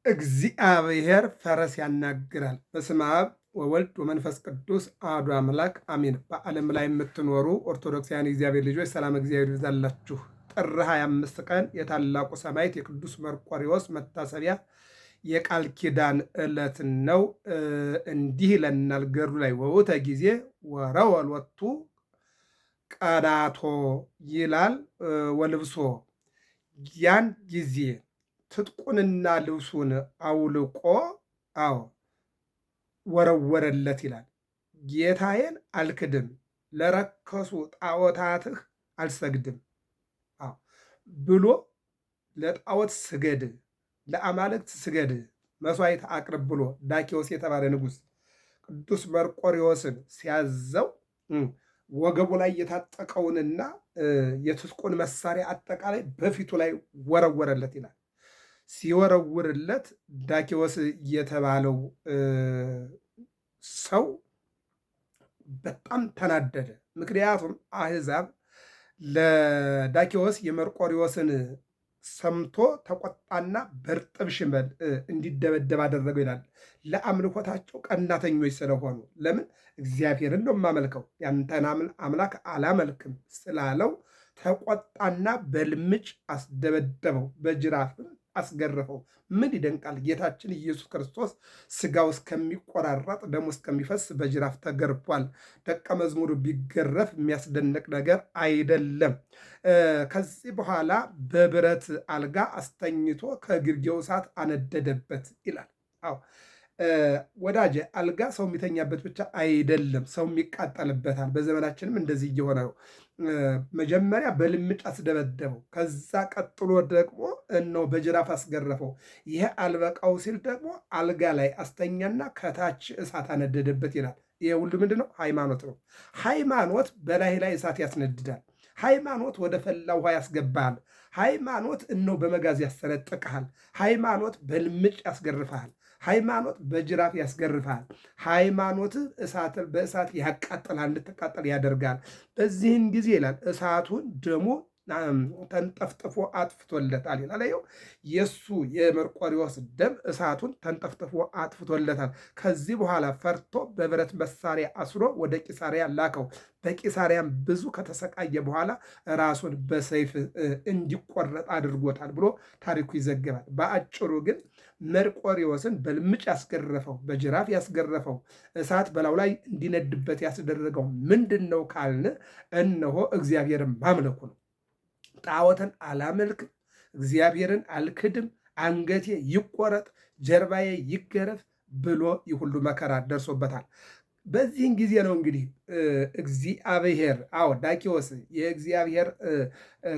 እግዚአብሔር ፈረስ ያናግራል። በስመ አብ ወወልድ ወመንፈስ ቅዱስ አሐዱ አምላክ አሜን። በዓለም ላይ የምትኖሩ ኦርቶዶክሳውያን እግዚአብሔር ልጆች ሰላም እግዚአብሔር ይብዛላችሁ። ጥር 25 ቀን የታላቁ ሰማዕት የቅዱስ መርቆሬዎስ መታሰቢያ የቃል ኪዳን ዕለት ነው። እንዲህ ይለናል ገድሉ ላይ ወውተ ጊዜ ወረወሎቱ ቀዳቶ ይላል ወልብሶ ያን ጊዜ ትጥቁንና ልብሱን አውልቆ ወረወረለት ይላል። ጌታዬን አልክድም፣ ለረከሱ ጣዖታትህ አልሰግድም ብሎ ለጣዖት ስገድ፣ ለአማልክት ስገድ፣ መስዋዕት አቅርብ ብሎ ዳኪዎስ የተባለ ንጉሥ ቅዱስ መርቆሬዎስን ሲያዘው ወገቡ ላይ የታጠቀውንና የትጥቁን መሳሪያ አጠቃላይ በፊቱ ላይ ወረወረለት ይላል። ሲወረውርለት ዳኪዎስ የተባለው ሰው በጣም ተናደደ። ምክንያቱም አሕዛብ ለዳኪዎስ የመርቆሬዎስን ሰምቶ ተቆጣና በርጥብ ሽመል እንዲደበደብ አደረገው ይላል። ለአምልኮታቸው ቀናተኞች ስለሆኑ ለምን እግዚአብሔርን ነው የማመልከው ያንተን አምላክ አላመልክም ስላለው ተቆጣና በልምጭ አስደበደበው፣ በጅራፍም አስገረፈው። ምን ይደንቃል! ጌታችን ኢየሱስ ክርስቶስ ስጋው እስከሚቆራረጥ ደሙ እስከሚፈስ በጅራፍ ተገርፏል። ደቀ መዝሙሩ ቢገረፍ የሚያስደንቅ ነገር አይደለም። ከዚህ በኋላ በብረት አልጋ አስተኝቶ ከግርጌው እሳት አነደደበት ይላል። አዎ ወዳጄ አልጋ ሰው የሚተኛበት ብቻ አይደለም፣ ሰው የሚቃጠልበታል። በዘመናችንም እንደዚህ እየሆነ ነው። መጀመሪያ በልምጭ አስደበደበው፣ ከዛ ቀጥሎ ደግሞ እነሆ በጅራፍ አስገረፈው። ይሄ አልበቃው ሲል ደግሞ አልጋ ላይ አስተኛና ከታች እሳት አነደደበት ይላል። ይሄ ሁሉ ምንድን ነው? ሃይማኖት ነው። ሃይማኖት በላይ ላይ እሳት ያስነድዳል። ሃይማኖት ወደ ፈላ ውሃ ያስገባሃል። ሃይማኖት እነሆ በመጋዝ ያሰነጥቅሃል። ሃይማኖት በልምጭ ያስገርፍሃል። ሃይማኖት በጅራፍ ያስገርፋል። ሃይማኖት በእሳት ያቃጥላል፣ እንድትቃጠል ያደርጋል። በዚህን ጊዜ ይላል እሳቱን ደሞ ተንጠፍጥፎ አጥፍቶለታል ይላል። የእሱ የመርቆሬዎስ ደም እሳቱን ተንጠፍጥፎ አጥፍቶለታል። ከዚህ በኋላ ፈርቶ በብረት መሳሪያ አስሮ ወደ ቂሳሪያ ላከው። በቂሳሪያም ብዙ ከተሰቃየ በኋላ ራሱን በሰይፍ እንዲቆረጥ አድርጎታል ብሎ ታሪኩ ይዘገባል። በአጭሩ ግን መርቆሬዎስን በልምጭ ያስገረፈው፣ በጅራፍ ያስገረፈው፣ እሳት በላዩ ላይ እንዲነድበት ያስደረገው ምንድን ነው ካልን እነሆ እግዚአብሔርን ማምለኩ ነው። ጣዖትን አላመልክም፣ እግዚአብሔርን አልክድም፣ አንገቴ ይቆረጥ፣ ጀርባዬ ይገረፍ ብሎ ይህ ሁሉ መከራ ደርሶበታል። በዚህን ጊዜ ነው እንግዲህ እግዚአብሔር ዳኪዎስ የእግዚአብሔር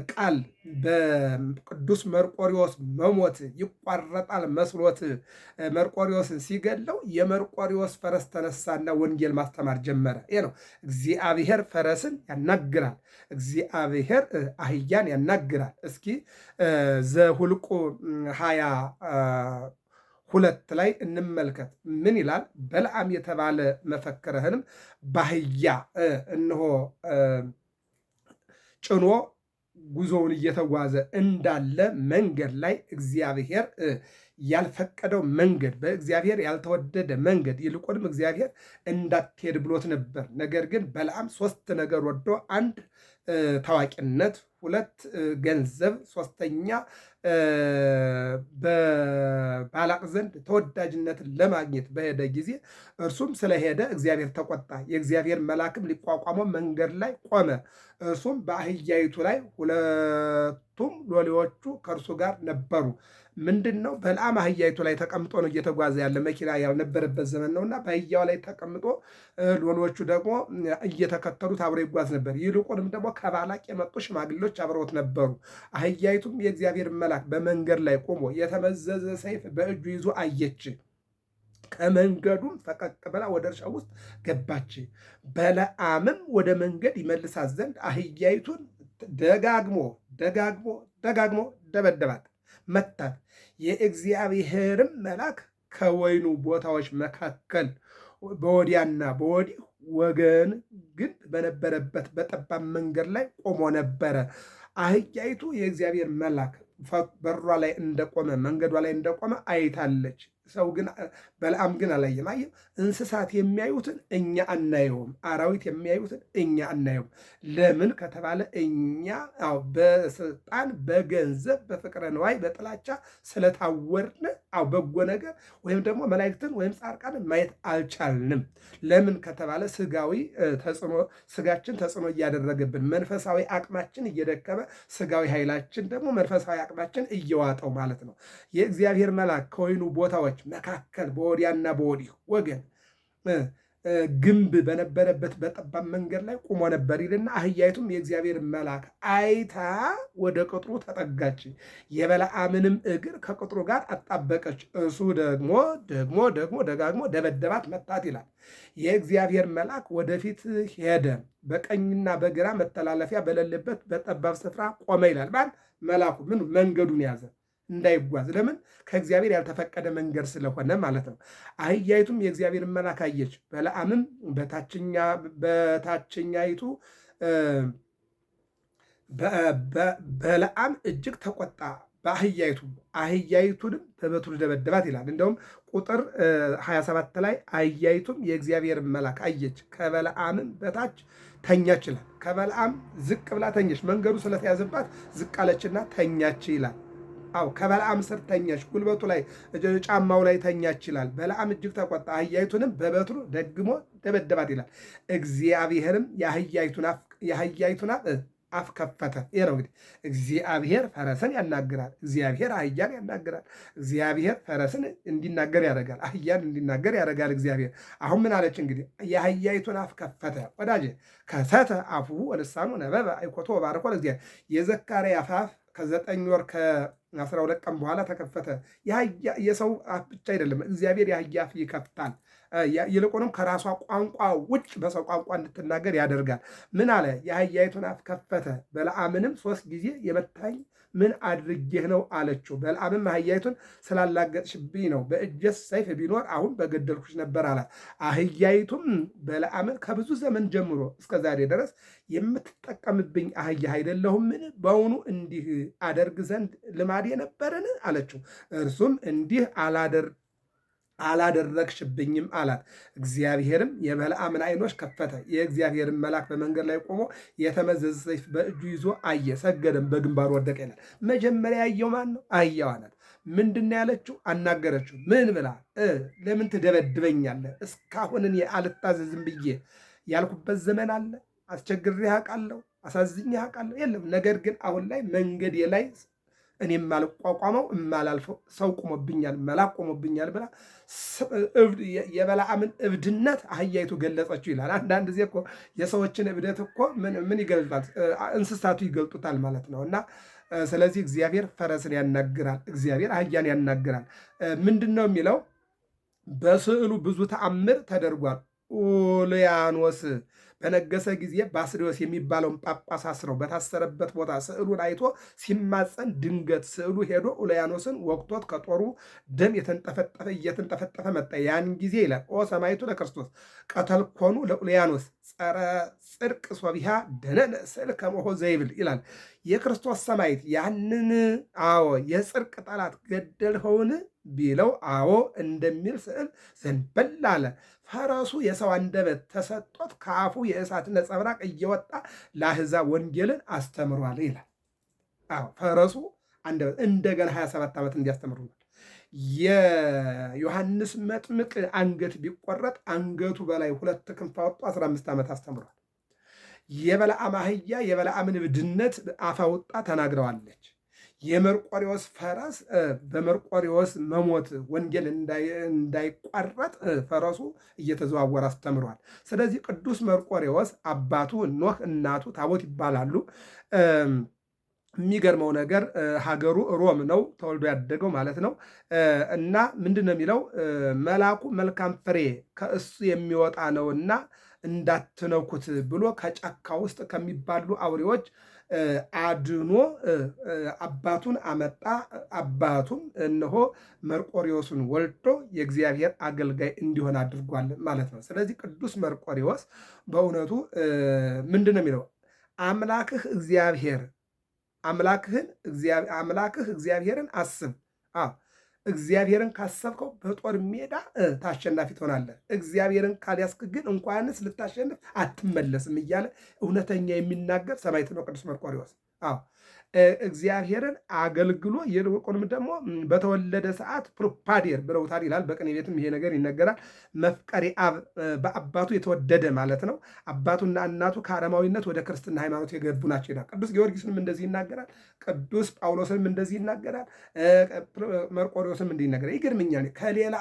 ቃል በቅዱስ መርቆሬዎስ መሞት ይቋረጣል መስሎት መርቆሬዎስን ሲገለው የመርቆሬዎስ ፈረስ ተነሳና ወንጌል ማስተማር ጀመረ። ይሄ ነው እግዚአብሔር ፈረስን ያናግራል፣ እግዚአብሔር አህያን ያናግራል። እስኪ ዘኍልቍ 22 ላይ እንመልከት። ምን ይላል? በለዓም የተባለ መፈክረህንም ባህያ እነሆ ጭኖ ጉዞውን እየተጓዘ እንዳለ መንገድ ላይ እግዚአብሔር ያልፈቀደው መንገድ፣ በእግዚአብሔር ያልተወደደ መንገድ፣ ይልቁንም እግዚአብሔር እንዳትሄድ ብሎት ነበር። ነገር ግን በለዓም 3 ነገር ወዶ፣ 1 ታዋቂነት፣ 2 ገንዘብ፣ 3ኛ በባላቅ ዘንድ ተወዳጅነትን ለማግኘት በሄደ ጊዜ እርሱም ስለሄደ እግዚአብሔር ተቆጣ። የእግዚአብሔር መልአክም ሊቋቋመው መንገድ ላይ ቆመ። እርሱም በአህያይቱ ላይ 2ቱም ሎሌዎቹ ከእርሱ ጋር ነበሩ። ምንድን ነው? በለዓም አህያይቱ ላይ ተቀምጦ ነው እየተጓዘ ያለ፣ መኪና ያልነበረበት ዘመን ነውና በአህያው ላይ ተቀምጦ ሎሌዎቹ ደግሞ እየተከተሉት አብሮ ይጓዝ ነበር። ይልቁንም ደግሞ ከባላቅ የመጡ ሽማግሌዎች አብረውት ነበሩ። አህያይቱም የእግዚአብሔር መልአክ በመንገድ ላይ ቆሞ የተመዘዘ ሰይፍ በእጁ ይዞ አየች። ከመንገዱም ፈቀቅ ብላ ወደ እርሻ ውስጥ ገባች። በለዓምም ወደ መንገድ ይመልሳት ዘንድ አህያይቱን ደጋግሞ ደበደባት፣ መታት። የእግዚአብሔርም መልአክ ከወይኑ ቦታዎች መካከል በወዲያና በወዲህ ወገን ግንብ በነበረበት በጠባብ መንገድ ላይ ቆሞ ነበረ። አህያይቱ የእግዚአብሔር መልአክ በሯ ላይ እንደቆመ መንገዷ ላይ እንደቆመ አይታለች። ሰው ግን በለዓም ግን አላየም። አየህ፣ እንስሳት የሚያዩትን እኛ አናየውም፣ አራዊት የሚያዩትን እኛ አናየውም። ለምን ከተባለ እኛ በስልጣን በገንዘብ በፍቅረ ነዋይ በጥላቻ ስለታወርን በጎ ነገር ወይም ደግሞ መላእክትን ወይም ጻድቃንን ማየት አልቻልንም። ለምን ከተባለ ስጋችን ተጽዕኖ እያደረገብን፣ መንፈሳዊ አቅማችን እየደከመ፣ ስጋዊ ኃይላችን ደግሞ መንፈሳዊ አቅማችን እየዋጠው ማለት ነው። የእግዚአብሔር መልአክ ከወይኑ ቦታዎች መካከል በወዲያና በወዲህ ወገን ግንብ በነበረበት በጠባብ መንገድ ላይ ቆሞ ነበር ይልና አህያይቱም የእግዚአብሔር መልአክ አይታ ወደ ቅጥሩ ተጠጋች፣ የበለዓምንም እግር ከቅጥሩ ጋር አጣበቀች። እሱ ደጋግሞ ደበደባት፣ መታት ይላል። የእግዚአብሔር መልአክ ወደፊት ሄደ፣ በቀኝና በግራ መተላለፊያ በሌለበት በጠባብ ስፍራ ቆመ ይላል። መልአኩ መንገዱን ያዘ እንዳይጓዝ። ለምን? ከእግዚአብሔር ያልተፈቀደ መንገድ ስለሆነ ማለት ነው። አህያይቱም የእግዚአብሔር መልአክ አየች። በለዓምም በታችኛይቱ በለዓም እጅግ ተቆጣ፣ አህያይቱንም በበትሩ ደበደባት ይላል። እንደውም ቁጥር 27 ላይ አህያይቱም የእግዚአብሔር መልአክ አየች፣ ከበለዓምም በታች ተኛች ይላል። ከበለዓም ዝቅ ብላ ተኘች፣ መንገዱ ስለተያዘባት ዝቅ አለችና ተኛች ይላል። ከበለዓም ስር ተኛች፣ ጉልበቱ ላይ ጫማው ላይ ተኛች ይላል። በለዓም እጅግ ተቆጣ፣ አህያይቱንም በበትሩ ደግሞ ደበደባት ይላል። እግዚአብሔርም የአህያይቱን አፍ ከፈተ። ይሄ ነው እንግዲህ እግዚአብሔር ፈረስን ያናግራል፣ እግዚአብሔር አህያን ያናግራል። እግዚአብሔር ፈረስን እንዲናገር ያደርጋል፣ አህያን እንዲናገር ያደርጋል እግዚአብሔር። አሁን ምን አለች እንግዲህ? የአህያይቱን አፍ ከፈተ። ወዳጄ ከሰተ አፉ ወልሳኑ ነበበ አይኮቶ ባርኮ ለእግዚአብሔር። የዘካርያስ አፍ ከ9 ወር ከ12 ቀን በኋላ ተከፈተ። የሰው አፍ ብቻ አይደለም፣ እግዚአብሔር የአህያ አፍ ይከፍታል። ይልቁንም ከራሷ ቋንቋ ውጭ በሰው ቋንቋ እንድትናገር ያደርጋል። ምን አለ? የአህያይቱን አፍ ከፈተ። በለዓምንም 3 ጊዜ የመታኝ ምን አድርጌህ ነው አለችው። በለዓምም አህያይቱን ስላላገጥሽብኝ ነው፣ በእጄስ ሰይፍ ቢኖር አሁን በገደልኩሽ ነበር አላት። አህያይቱም በለዓምን ከብዙ ዘመን ጀምሮ እስከ ዛሬ ድረስ የምትጠቀምብኝ አህያ አይደለሁምን? በውኑ እንዲህ አደርግ ዘንድ ልማዴ ነበርን አለችው። እርሱም እንዲህ አላደረግሽብኝም አላት። እግዚአብሔርም የበለዓምን ዓይኖች ከፈተ። የእግዚአብሔርን መልአክ በመንገድ ላይ ቆሞ የተመዘዘ ሰይፍ በእጁ ይዞ አየ፣ ሰገደም፣ በግንባሩ ወደቀ ይላል። መጀመሪያ ያየው ማን ነው? አህያዋ ናት። ምንድን ነው ያለችው? አናገረችው። ምን ብላ? ለምን ትደበድበኛለህ? እስካሁን እኔ አልታዘዝም ብዬ ያልኩበት ዘመን አለ? አስቸግሬህ አውቃለሁ? አሳዝኜህ አውቃለሁ? የለም። ነገር ግን አሁን ላይ መንገዴ ላይ እኔ የማልቋቋመው የማላልፈው ሰው ቆሞብኛል፣ መልአክ ቆሞብኛል ብላ የበለዓምን እብድነት አህያይቱ ገለጸችው ይላል። አንዳንድ ጊዜ እኮ የሰዎችን እብደት እኮ ምን ይገልጣል? እንስሳቱ ይገልጡታል ማለት ነው። እና ስለዚህ እግዚአብሔር ፈረስን ያናግራል፣ እግዚአብሔር አህያን ያናግራል። ምንድን ነው የሚለው? በስዕሉ ብዙ ተአምር ተደርጓል። ኡልያኖስ በነገሰ ጊዜ ባስልዮስ የሚባለውን ጳጳስ አስረው በታሰረበት ቦታ ስዕሉን አይቶ ሲማፀን ድንገት ስዕሉ ሄዶ ኡልያኖስን ወቅቶት ከጦሩ ደም እየተንጠፈጠፈ መጣ። ያን ጊዜ ይላል ኦ ሰማዕቱ ለክርስቶስ ቀተልኮኑ ለኡልያኖስ ጸረ ጽድቅ ሶቢሃ ደነነ ስዕል ከመሆ ዘይብል ይላል። የክርስቶስ ሰማዕት ያንን የጽድቅ ጠላት ገደልኸውን ቢለው አዎ እንደሚል ስዕል ዘንበል አለ። ፈረሱ የሰው አንደበት ተሰጦት ከአፉ የእሳት ነጸብራቅ እየወጣ ለአሕዛብ ወንጌልን አስተምሯል ይላል። ፈረሱ አንደበት እንደገና 27 ዓመት እንዲያስተምሩናል። የዮሐንስ መጥምቅ አንገት ቢቆረጥ አንገቱ በላይ 2 ክንፍ አወጡ 15 ዓመት አስተምሯል። የበለዓም አህያ የበለዓምን እብድነት አፍ አውጣ ተናግረዋለች። የመርቆሬዎስ ፈረስ በመርቆሬዎስ መሞት ወንጌል እንዳይቋረጥ ፈረሱ እየተዘዋወረ አስተምሯል። ስለዚህ ቅዱስ መርቆሬዎስ አባቱ ኖህ እናቱ ታቦት ይባላሉ። የሚገርመው ነገር ሀገሩ ሮም ነው ተወልዶ ያደገው ማለት ነው። እና ምንድን ነው የሚለው? መልአኩ መልካም ፍሬ ከእሱ የሚወጣ ነውና እንዳትነኩት ብሎ ከጫካ ውስጥ ከሚባሉ አውሬዎች አድኖ አባቱን አመጣ። አባቱም እነሆ መርቆሬዎስን ወልዶ የእግዚአብሔር አገልጋይ እንዲሆን አድርጓል ማለት ነው። ስለዚህ ቅዱስ መርቆሬዎስ በእውነቱ ምንድን ነው የሚለው? አምላክህ እግዚአብሔር አምላክህ እግዚአብሔርን አስብ። እግዚአብሔርን ካሰብከው በጦር ሜዳ ታሸናፊ ትሆናለህ። እግዚአብሔርን ካልያዝክ ግን እንኳንስ ልታሸንፍ አትመለስም እያለ እውነተኛ የሚናገር ሰማዕት ነው ቅዱስ መርቆሬዎስ። እግዚአብሔርን አገልግሎ ይልቁንም ደግሞ በተወለደ ሰዓት ፕሮፓዴር ብለውታል ይላል። በቅኔ ቤትም ይሄ ነገር ይነገራል። መፍቀሪ አብ በአባቱ የተወደደ ማለት ነው። አባቱና እናቱ ከአረማዊነት ወደ ክርስትና ሃይማኖት የገቡ ናቸው ይላል። ቅዱስ ጊዮርጊስንም እንደዚህ ይናገራል። ቅዱስ ጳውሎስንም እንደዚህ ይናገራል። መርቆሬዎስም እንዲህ ይናገራል። ይገርምኛል። ከሌላ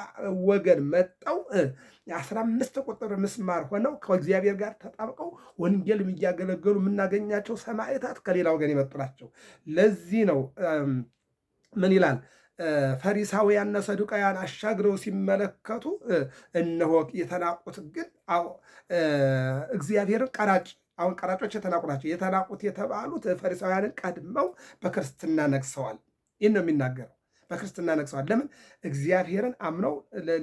ወገን መጠው 15 ቁጥር ምስማር ሆነው ከእግዚአብሔር ጋር ተጣብቀው ወንጌልም እያገለገሉ የምናገኛቸው ሰማዕታት ከሌላ ወገን የመጡ ናቸው። ለዚህ ነው ምን ይላል? ፈሪሳውያንና ሰዱቃውያን አሻግረው ሲመለከቱ እነሆ የተናቁት ግን እግዚአብሔርን ቀራጭ አሁን ቀራጮች የተናቁ ናቸው። የተናቁት የተባሉት ፈሪሳውያንን ቀድመው በክርስትና ነግሰዋል። ይህን ነው የሚናገረው። በክርስትና ነግሰዋል። ለምን? እግዚአብሔርን አምነው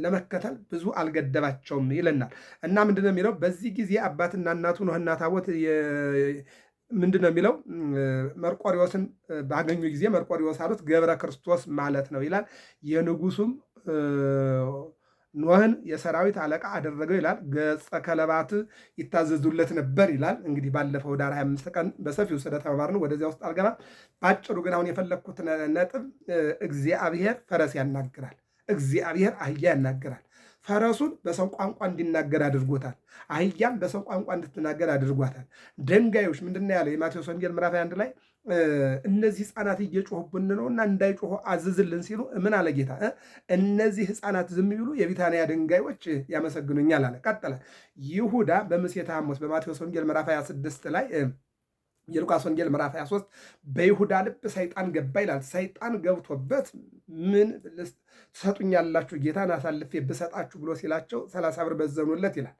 ለመከተል ብዙ አልገደባቸውም ይለናል። እና ምንድነው የሚለው? በዚህ ጊዜ አባትና እናቱ ኖኅና ታቦት ምንድነው የሚለው? መርቆሬዎስን ባገኙ ጊዜ መርቆሬዎስ አሉት ገብረ ክርስቶስ ማለት ነው ይላል። የንጉሱም ኖኅን የሰራዊት አለቃ አደረገው ይላል። ገጸ ከለባት ይታዘዙለት ነበር ይላል። እንግዲህ ባለፈው ዳር 25 ቀን በሰፊው ስለተማማርን ወደዚያ ውስጥ አልገባም። በአጭሩ ግን አሁን የፈለግኩት ነጥብ እግዚአብሔር ፈረስ ያናግራል፣ እግዚአብሔር አህያ ያናግራል። ፈረሱን በሰው ቋንቋ እንዲናገር አድርጎታል። አህያም በሰው ቋንቋ እንድትናገር አድርጓታል። ድንጋዮች ምንድነው ያለው? የማቴዎስ ወንጌል ምዕራፍ 1 ላይ እነዚህ ሕፃናት እየጮሁብን ነውና እንዳይጮሁ አዝዝልን ሲሉ ምን አለ ጌታ? እነዚህ ሕፃናት ዝም ቢሉ የቢታንያ ድንጋዮች ያመሰግኑኛል አለ። ቀጠለ። ይሁዳ በምሴተ ሐሙስ በማቴዎስ ወንጌል ምዕራፍ 26 ላይ የሉቃስ ወንጌል ምዕራፍ 23 በይሁዳ ልብ ሰይጣን ገባ ይላል። ሰይጣን ገብቶበት ምን ትሰጡኛላችሁ ጌታን አሳልፌ ብሰጣችሁ ብሎ ሲላቸው 30 ብር መዘኑለት ይላል።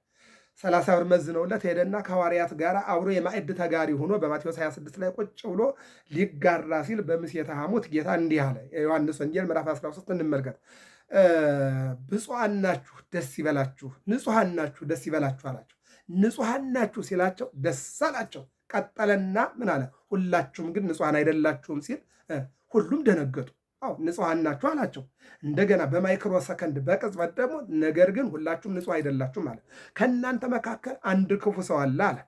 30 ብር መዝነውለት ሄደና ከሐዋርያት ጋር አብሮ የማዕድ ተጋሪ ሆኖ በማቴዎስ 26 ላይ ቁጭ ብሎ ሊጋራ ሲል በምሴተ ሐሙስ ጌታ እንዲህ አለ። የዮሐንስ ወንጌል ምዕራፍ 13 እንመልከት። ብፁዓን ናችሁ ደስ ይበላችሁ፣ ንጹሐን ናችሁ ደስ ይበላችሁ አላቸው። ንጹሐን ናችሁ ሲላቸው ደስ አላቸው። ቀጠለና ምን አለ? ሁላችሁም ግን ንጹሐን አይደላችሁም ሲል ሁሉም ደነገጡ። ንጹሐን ናችሁ አላቸው። እንደገና በማይክሮ ሰከንድ በቅጽበት ደግሞ ነገር ግን ሁላችሁም ንጹሕ አይደላችሁም አለ። ከእናንተ መካከል አንድ ክፉ ሰው አለ አለ።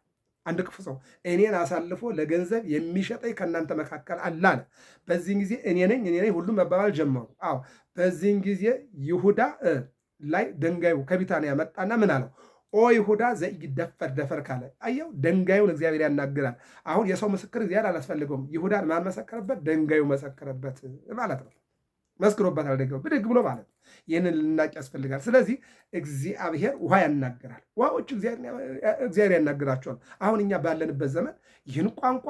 አንድ ክፉ ሰው እኔን አሳልፎ ለገንዘብ የሚሸጠኝ ከእናንተ መካከል አለ አለ። በዚህን ጊዜ እኔ ነኝ ሁሉም መባባል ጀመሩ። በዚህን ጊዜ ይሁዳ ላይ ድንጋዩ ከቢታንያ መጣና ምን አለው? ኦ ይሁዳ ዘኢይደፈር ደፈር ካለ አየው፣ ድንጋዩን እግዚአብሔር ያናግራል። አሁን የሰው ምስክር እግዚአብሔር አላስፈልገውም። ይሁዳን ማን መሰከረበት? ድንጋዩ መሰከረበት ማለት ነው። መስክሮበታል ድንጋዩ ብድግ ብሎ ማለት ነው። ይህንን ልናቅ ያስፈልጋል። ስለዚህ እግዚአብሔር ውሃ ያናግራል። ውሃዎች እግዚአብሔር ያናግራቸዋል። አሁን እኛ ባለንበት ዘመን ይህን ቋንቋ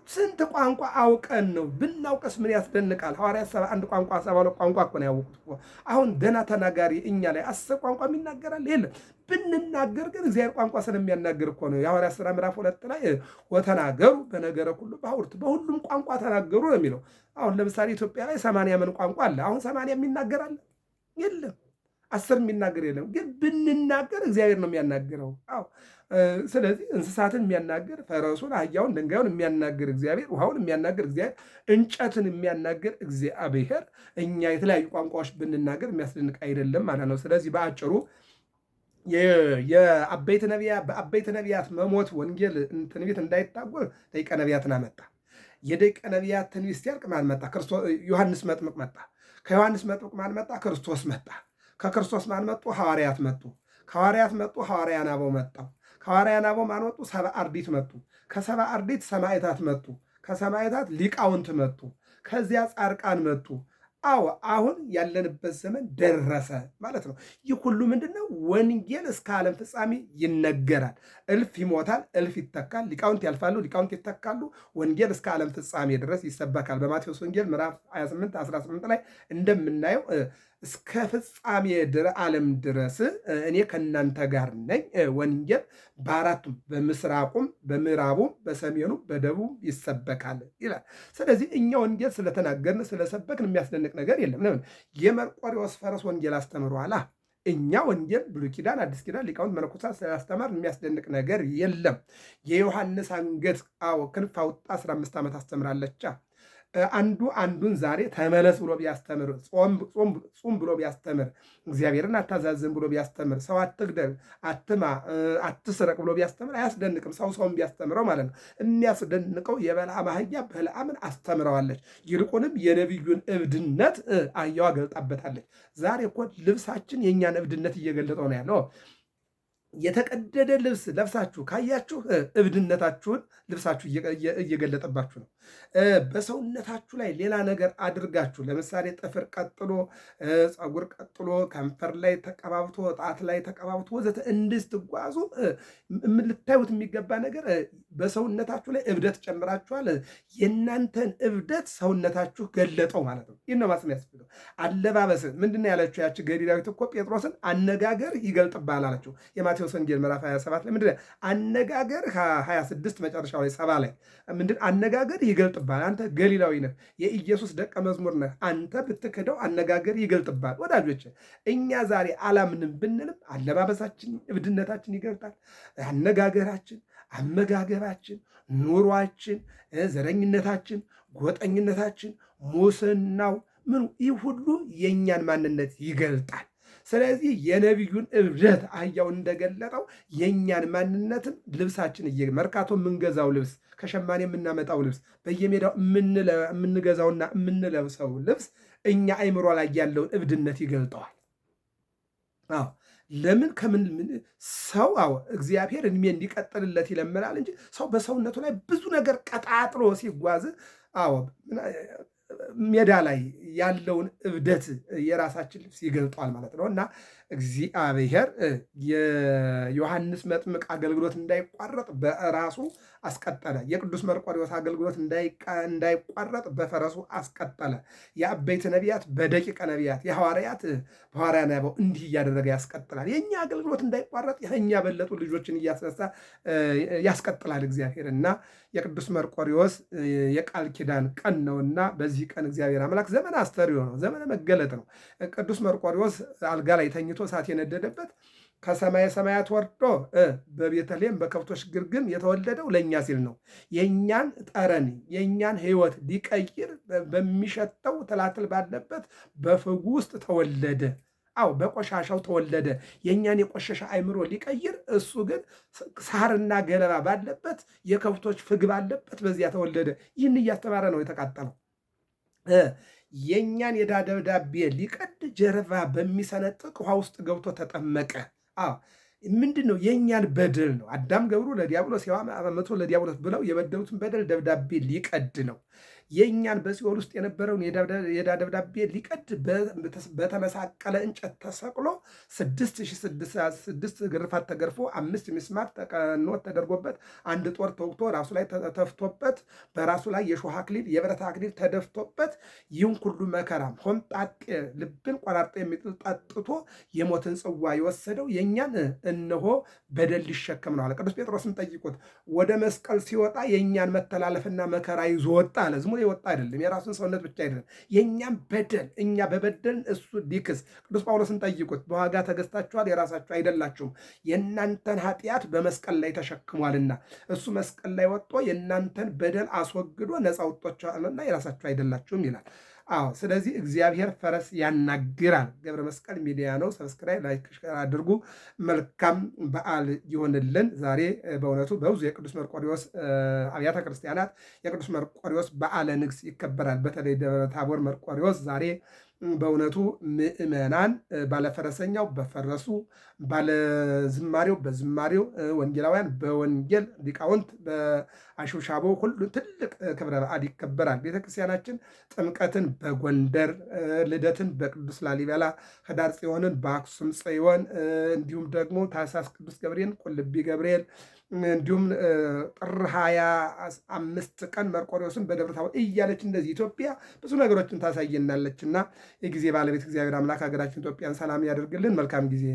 ስንት ቋንቋ አውቀን ነው? ብናውቀስ ምን ያስደንቃል? ሐዋርያት 71 ቋንቋ 72 ቋንቋ እኮ ነው ያወቁት። አሁን ደህና ተናጋሪ እኛ ላይ 10 ቋንቋ ይናገራል የለም። ብንናገር ግን እግዚአብሔር ቋንቋ ስለሚያናገር እኮ ነው። የሐዋርያት ሥራ ምዕራፍ 2 ላይ ወተናገሩ በነገረ ሁሉ በሐውርት በሁሉም ቋንቋ ተናገሩ ነው የሚለው። አሁን ለምሳሌ ኢትዮጵያ ላይ 80 ምን ቋንቋ አለ? አሁን 80 የሚናገር አለ? የለም። 10 የሚናገር የለም። ግን ብንናገር እግዚአብሔር ነው የሚያናግረው። ስለዚህ እንስሳትን የሚያናግር ፈረሱን፣ አህያውን፣ ድንጋዩን የሚያናግር እግዚአብሔር፣ ውሃውን የሚያናግር እግዚአብሔር፣ እንጨትን የሚያናግር እግዚአብሔር እኛ የተለያዩ ቋንቋዎች ብንናገር የሚያስደንቅ አይደለም ማለት ነው። ስለዚህ በአጭሩ በአበይት ነቢያት መሞት ወንጌል ትንቢት እንዳይታጎል ደቂቀ ነቢያትን አመጣ። የደቂቀ ነቢያት ትንቢት ሲያልቅ ማን መጣ? ዮሐንስ መጥምቅ መጣ። ከዮሐንስ መጥምቅ ማን መጣ? ክርስቶስ መጣ። ከክርስቶስ ማን መጡ? ሐዋርያት መጡ። ከሐዋርያት መጡ ሐዋርያን አበው መጣው። ከሐዋርያን አበው ማን መጡ? ሰብአ አርድእት መጡ። ከሰብአ አርድእት ሰማዕታት መጡ። ከሰማዕታት ሊቃውንት መጡ። ከዚያ ጻድቃን መጡ። አሁን ያለንበት ዘመን ደረሰ ማለት ነው። ይህ ሁሉ ምንድነው? ወንጌል እስከ ዓለም ፍጻሜ ይነገራል። እልፍ ይሞታል፣ እልፍ ይተካል። ሊቃውንት ያልፋሉ፣ ሊቃውንት ይተካሉ። ወንጌል እስከ ዓለም ፍጻሜ ድረስ ይሰበካል። በማቴዎስ ወንጌል ምዕራፍ 28 18 ላይ እንደምናየው እስከ ፍጻሜ ዓለም ድረስ እኔ ከእናንተ ጋር ነኝ። ወንጌል በአራቱም በምስራቁም፣ በምዕራቡም፣ በሰሜኑም፣ በደቡብ ይሰበካል ይላል። ስለዚህ እኛ ወንጌል ስለተናገርን ስለሰበክን የሚያስደንቅ ነገር የለም። ለምን? የመርቆሬዎስ ፈረስ ወንጌል አስተምሯላ። እኛ ወንጌል፣ ብሉይ ኪዳን፣ አዲስ ኪዳን ሊቃውንት መነኮሳት ስላስተማር የሚያስደንቅ ነገር የለም። የዮሐንስ አንገት ክንፍ አውጣ 15 ዓመት አስተምራለቻ። አንዱ አንዱን ዛሬ ተመለስ ብሎ ቢያስተምር፣ ጾም ብሎ ቢያስተምር፣ እግዚአብሔርን አታዛዝን ብሎ ቢያስተምር፣ ሰው አትግደል፣ አትማ፣ አትስረቅ ብሎ ቢያስተምር አያስደንቅም። ሰውን ቢያስተምረው ማለት ነው። የሚያስደንቀው የበለዓም አህያ በለዓምን አስተምረዋለች። ይልቁንም የነቢዩን እብድነት አህያዋ ገልጣበታለች። ዛሬ እኮ ልብሳችን የእኛን እብድነት እየገለጠው ነው ያለው። የተቀደደ ልብስ ለብሳችሁ ካያችሁ እብድነታችሁን ልብሳችሁ እየገለጠባችሁ ነው። በሰውነታችሁ ላይ ሌላ ነገር አድርጋችሁ ለምሳሌ ጥፍር ቀጥሎ፣ ፀጉር ቀጥሎ፣ ከንፈር ላይ ተቀባብቶ፣ ጣት ላይ ተቀባብቶ ወዘተ እንድትጓዙ ልታዩት የሚገባ ነገር በሰውነታችሁ ላይ እብደት ጨምራችኋል። የእናንተን እብደት ሰውነታችሁ ገለጠው ማለት ነው። ይህ ነው ማስም ያስፈልገው። አለባበስ ምንድን ነው ያለችው? ያቺ ገሊላዊት እኮ ጴጥሮስን አነጋገር ይገልጥብሃል አለችው። ማቴዎስ ወንጌል ምዕራፍ 27 ላይ ምንድን አነጋገር 26 መጨረሻው ላይ 70 ላይ ምንድን አነጋገር ይገልጥባል። አንተ ገሊላዊ ነህ፣ የኢየሱስ ደቀ መዝሙር ነህ። አንተ ብትክደው አነጋገር ይገልጥባል። ወዳጆች እኛ ዛሬ አላምንም ብንልም አለባበሳችን እብድነታችን ይገልጣል። አነጋገራችን፣ አመጋገባችን፣ ኑሯችን፣ ዘረኝነታችን፣ ጎጠኝነታችን፣ ሙስናው ምኑ ይህ ሁሉ የእኛን ማንነት ይገልጣል። ስለዚህ የነቢዩን እብደት አህያው እንደገለጠው የእኛን ማንነትን ልብሳችን መርካቶ የምንገዛው ልብስ፣ ከሸማኔ የምናመጣው ልብስ፣ በየሜዳው የምንገዛውና የምንለብሰው ልብስ እኛ አይምሮ ላይ ያለውን እብድነት ይገልጠዋል። አዎ ለምን ከምን ሰው እግዚአብሔር እድሜ እንዲቀጥልለት ይለምናል እንጂ ሰው በሰውነቱ ላይ ብዙ ነገር ቀጣጥሎ ሲጓዝ ሜዳ ላይ ያለውን እብደት የራሳችን ልብስ ይገልጧል ማለት ነው። እና እግዚአብሔር የዮሐንስ መጥምቅ አገልግሎት እንዳይቋረጥ በራሱ አስቀጠለ። የቅዱስ መርቆሬዎስ አገልግሎት እንዳይቋረጥ በፈረሱ አስቀጠለ። የአበይት ነቢያት በደቂቀ ነቢያት፣ የሐዋርያት በሐዋርያ ነቢያት እንዲህ እያደረገ ያስቀጥላል። የእኛ አገልግሎት እንዳይቋረጥ የእኛ በለጡ ልጆችን እያስነሳ ያስቀጥላል እግዚአብሔር። እና የቅዱስ መርቆሬዎስ የቃል ኪዳን ቀን ነውና በዚህ ቀን እግዚአብሔር አምላክ ዘመነ አስተርእዮ ነው፣ ዘመነ መገለጥ ነው። ቅዱስ መርቆሬዎስ አልጋ ላይ ተኝቶ እሳት የነደደበት ከሰማየ ሰማያት ወርዶ በቤተልሔም በከብቶች ግርግም የተወለደው ለእኛ ሲል ነው። የእኛን ጠረን የእኛን ሕይወት ሊቀይር በሚሸተው ትላትል ባለበት በፍጉ ውስጥ ተወለደ። በቆሻሻው ተወለደ። የእኛን የቆሸሻ አይምሮ ሊቀይር እሱ ግን ሳርና ገለባ ባለበት የከብቶች ፍግ ባለበት በዚያ ተወለደ። ይህን እያስተማረ ነው የተቃጠለው። የእኛን የዕዳ ደብዳቤ ሊቀድ ጀርባ በሚሰነጥቅ ውሃ ውስጥ ገብቶ ተጠመቀ። ምንድን ነው? የእኛን በደል ነው። አዳም ገብሩ ለዲያብሎስ ሔዋን አመቶ ለዲያብሎስ ብለው የበደሉትን በደል ደብዳቤ ሊቀድ ነው። የእኛን በሲኦል ውስጥ የነበረውን የዕዳ ደብዳቤ ሊቀድ በተመሳቀለ እንጨት ተሰቅሎ 6,606 ግርፋት ተገርፎ 5 ሚስማር ተቀኖት ተደርጎበት አንድ ጦር ተወግቶ ራሱ ላይ ተተፍቶበት በራሱ ላይ የሾህ አክሊል የብረት አክሊል ተደፍቶበት ይህን ሁሉ መከራም ሆምጣጤ ልብን ቆራርጦ የሚጥል ጠጥቶ የሞትን ጽዋ የወሰደው የእኛን እነሆ በደል ሊሸከም ነው አለ። ቅዱስ ጴጥሮስን ጠይቁት። ወደ መስቀል ሲወጣ የእኛን መተላለፍና መከራ ይዞ ወጣ አለ። ዝም የወጣ አይደለም። የራሱን ሰውነት ብቻ አይደለም። የእኛም በደል እኛ በበደልን እሱ ሊክስ። ቅዱስ ጳውሎስን ጠይቁት። በዋጋ ተገዝታችኋል፣ የራሳችሁ አይደላችሁም፣ የእናንተን ኃጢአት በመስቀል ላይ ተሸክሟልና እሱ መስቀል ላይ ወጥቶ የእናንተን በደል አስወግዶ ነፃ ወጥቷችኋልና የራሳችሁ አይደላችሁም ይላል። ስለዚህ እግዚአብሔር ፈረስ ያናግራል። ገብረ መስቀል ሚዲያ ነው። ሰብስክራይብ፣ ላይክ አድርጉ። መልካም በዓል ይሆንልን። ዛሬ በእውነቱ በብዙ የቅዱስ መርቆሬዎስ አብያተ ክርስቲያናት የቅዱስ መርቆሬዎስ በዓለ ንግስ ይከበራል። በተለይ ደብረ ታቦር መርቆሬዎስ ዛሬ በእውነቱ ምዕመናን ባለፈረሰኛው በፈረሱ ባለዝማሬው በዝማሬው ወንጌላውያን በወንጌል ሊቃውንት በአሽብሻቦ ሁሉ ትልቅ ክብረ በዓል ይከበራል። ቤተክርስቲያናችን ጥምቀትን በጎንደር፣ ልደትን በቅዱስ ላሊበላ፣ ህዳር ጽዮንን በአክሱም ጽዮን እንዲሁም ደግሞ ታኅሳስ ቅዱስ ገብርኤል ቁልቢ ገብርኤል እንዲሁም ጥር 25 ቀን መርቆሬዎስን በደብረ ታቦር እያለች እንደዚህ ኢትዮጵያ ብዙ ነገሮችን ታሳየናለችና የጊዜ ባለቤት እግዚአብሔር አምላክ ሀገራችን ኢትዮጵያን ሰላም ያደርግልን። መልካም ጊዜ